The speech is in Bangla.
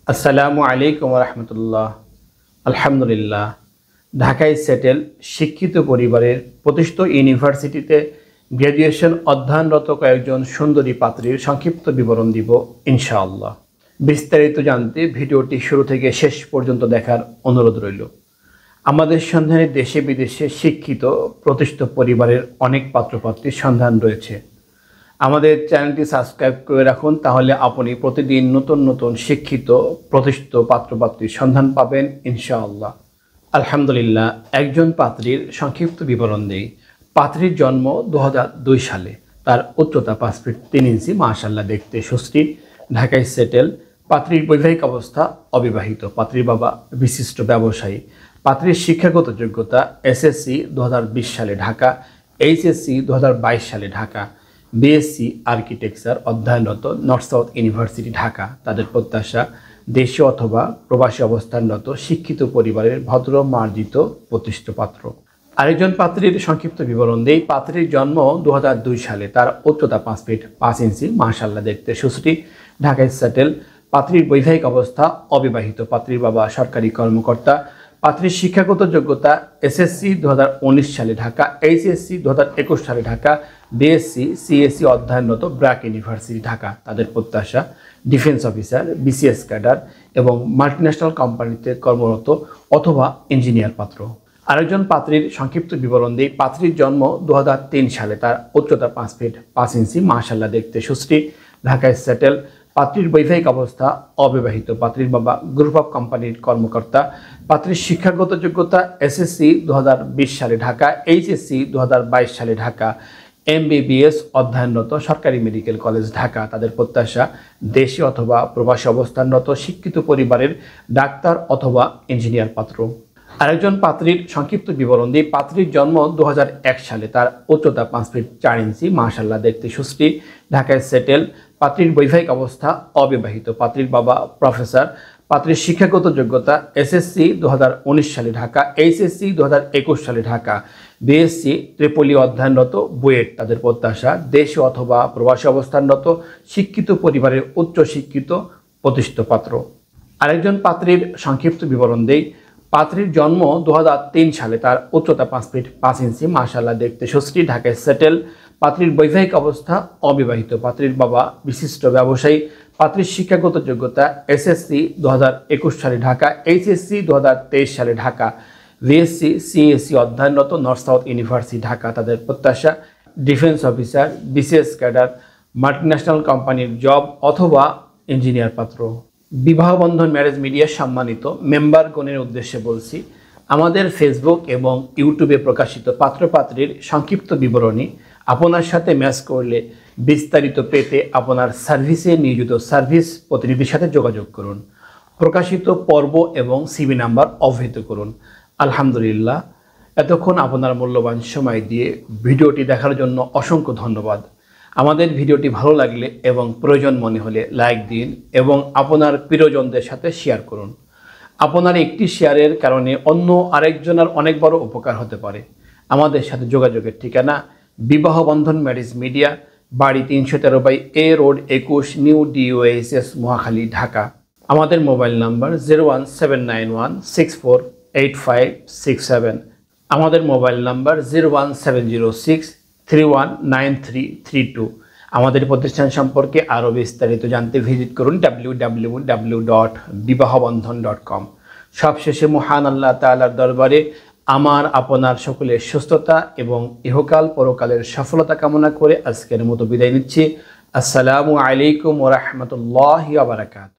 আসসালামু আলাইকুম রহমতুল্লাহ। আলহামদুলিল্লাহ, ঢাকায় সেটেল শিক্ষিত পরিবারের প্রতিষ্ঠিত ইউনিভার্সিটিতে গ্র্যাজুয়েশন অধ্যয়নরত কয়েকজন সুন্দরী পাত্রীর সংক্ষিপ্ত বিবরণ দিব ইনশাআল্লাহ। বিস্তারিত জানতে ভিডিওটি শুরু থেকে শেষ পর্যন্ত দেখার অনুরোধ রইল। আমাদের সন্ধানে দেশে বিদেশে শিক্ষিত প্রতিষ্ঠিত পরিবারের অনেক পাত্রপাত্রীর সন্ধান রয়েছে। আমাদের চ্যানেলটি সাবস্ক্রাইব করে রাখুন, তাহলে আপনি প্রতিদিন নতুন নতুন শিক্ষিত প্রতিষ্ঠিত পাত্রপাত্রীর সন্ধান পাবেন ইনশাআল্লাহ। আলহামদুলিল্লাহ, একজন পাত্রীর সংক্ষিপ্ত বিবরণ দেই। পাত্রীর জন্ম 2002 সালে। তার উচ্চতা 5 ফিট 3 ইঞ্চি, মাশাআল্লাহ দেখতে সুশ্রী, ঢাকায় সেটেল। পাত্রীর বৈবাহিক অবস্থা অবিবাহিত। পাত্রীর বাবা বিশিষ্ট ব্যবসায়ী। পাত্রীর শিক্ষাগত যোগ্যতা এসএসসি 2020 সালে ঢাকা, এইচএসসি 2022 সালে ঢাকা, বিএসসি আর্কিটেকচার অধ্যয়নরত নর্থ সাউথ ইউনিভার্সিটি ঢাকা। তাদের প্রত্যাশা দেশীয় অথবা প্রবাসী অবস্থানরত শিক্ষিত পরিবারের ভদ্র মার্জিত প্রতিষ্ঠিত পাত্র। আরেকজন পাত্রীর সংক্ষিপ্ত বিবরণ দেই। পাত্রীর জন্ম 2002 সালে। তার উচ্চতা 5 ফিট 5 ইঞ্চি, মাশাআল্লাহ দেখতে সুশ্রী, ঢাকায় সেটেল। পাত্রীর বৈবাহিক অবস্থা অবিবাহিত। পাত্রীর বাবা সরকারি কর্মকর্তা। পাত্রীর শিক্ষাগত যোগ্যতা এসএসসি 2019 সালে ঢাকা, এইচএসসি 2021 সালে ঢাকা, বিএসসি সিএসসি অধ্যয়নরত ব্র্যাক ইউনিভার্সিটি ঢাকা। তাদের প্রত্যাশা ডিফেন্স অফিসার, বিসিএস ক্যাডার এবং মাল্টিন্যাশনাল কোম্পানিতে কর্মরত অথবা ইঞ্জিনিয়ার পাত্র। আরেকজন পাত্রীর সংক্ষিপ্ত বিবরণ দিই। পাত্রীর জন্ম 2003 সালে। তার উচ্চতা 5 ফিট 5 ইঞ্চি, মাশাআল্লাহ দেখতে সুশ্রী, ঢাকায় সেটেল। পাত্রীর বৈবাহিক অবস্থা অবিবাহিত। পাত্রীর বাবা গ্রুপ অফ কোম্পানির কর্মকর্তা। পাত্রীর শিক্ষাগত যোগ্যতা এসএসসি 2020 সালে ঢাকা, এইচএসসি 2022 সালে ঢাকা, এমবিবিএস অধ্যয়নরত সরকারি মেডিকেল কলেজ ঢাকা। তাদের প্রত্যাশা দেশে অথবা প্রবাসী অবস্থানরত শিক্ষিত পরিবারের ডাক্তার অথবা ইঞ্জিনিয়ার পাত্র। আরেকজন পাত্রীর সংক্ষিপ্ত বিবরণ দিই। পাত্রীর জন্ম 2001 সালে। তার উচ্চতা 5 ফিট 4 ইঞ্চি, মাশাআল্লাহ দেখতে সুশ্রী, ঢাকায় সেটেল। পাত্রীর বৈবাহিক অবস্থা অবিবাহিত। পাত্রীর বাবা প্রফেসর। পাত্রীর শিক্ষাগত যোগ্যতা এসএসসি 2019 সালে ঢাকা, এইচএসসি 2021 সালে ঢাকা, বিএসসি ত্রিপলি অধ্যয়নরত বুয়েট। তাদের প্রত্যাশা দেশে অথবা প্রবাসী অবস্থানরত শিক্ষিত পরিবারের উচ্চশিক্ষিত প্রতিষ্ঠিত পাত্র। আরেকজন পাত্রীর সংক্ষিপ্ত বিবরণ দেই। পাত্রীর জন্ম 2003 সালে। তার উচ্চতা 5 ফিট 5 ইঞ্চি, মাশাআল্লাহ দেখতে সুশ্রী, ঢাকায় সেটেল। পাত্রীর বৈবাহিক অবস্থা অবিবাহিত। পাত্রীর বাবা বিশিষ্ট ব্যবসায়ী। পাত্রীর শিক্ষাগত যোগ্যতা এসএসসি 2021 সালে ঢাকা, এইচএসসি 2023 সালে ঢাকা, বিএসসি সিএসসি অধ্যয়নরত নর্থ সাউথ ইউনিভার্সিটি ঢাকা। তাদের প্রত্যাশা defence officer, BCS cadre, multinational কোম্পানির জব অথবা ইঞ্জিনিয়ার পাত্র। বিবাহ বন্ধন ম্যারেজ মিডিয়া সম্মানিত মেম্বারগণের উদ্দেশ্যে বলছি, আমাদের ফেসবুক এবং ইউটিউবে প্রকাশিত পাত্রপাত্রীর সংক্ষিপ্ত বিবরণী আপনার সাথে ম্যাচ করলে বিস্তারিত পেতে আপনার সার্ভিসে নিয়োজিত সার্ভিস প্রতিনিধির সাথে যোগাযোগ করুন। প্রকাশিত পর্ব এবং সিভি নাম্বার অবহিত করুন। আলহামদুলিল্লাহ, এতক্ষণ আপনার মূল্যবান সময় দিয়ে ভিডিওটি দেখার জন্য অসংখ্য ধন্যবাদ। আমাদের ভিডিওটি ভালো লাগলে এবং প্রয়োজন মনে হলে লাইক দিন এবং আপনার প্রিয়জনদের সাথে শেয়ার করুন। আপনার একটি শেয়ারের কারণে অন্য আরেকজনের অনেক বড় উপকার হতে পারে। আমাদের সাথে যোগাযোগের ঠিকানা বিবাহ বন্ধন ম্যারেজ মিডিয়া, বাড়ি 313/A road 21, new DOSS Mohakhali Dhaka. আমাদের মোবাইল নাম্বার 01791648567। আমাদের মোবাইল নাম্বার 01706319332। আমাদের প্রতিষ্ঠান সম্পর্কে আরও বিস্তারিত জানতে ভিজিট করুন www.bibahobandhon.com। সবশেষে মহান আল্লাহ তাআলার দরবারে আমার আপনার সকলের সুস্থতা এবং ইহকাল পরকালের সফলতা কামনা করে আজকের মতো বিদায় নিচ্ছি। আসসালামু আলাইকুম ওয়া রাহমাতুল্লাহি ওয়া বারাকাতুহু।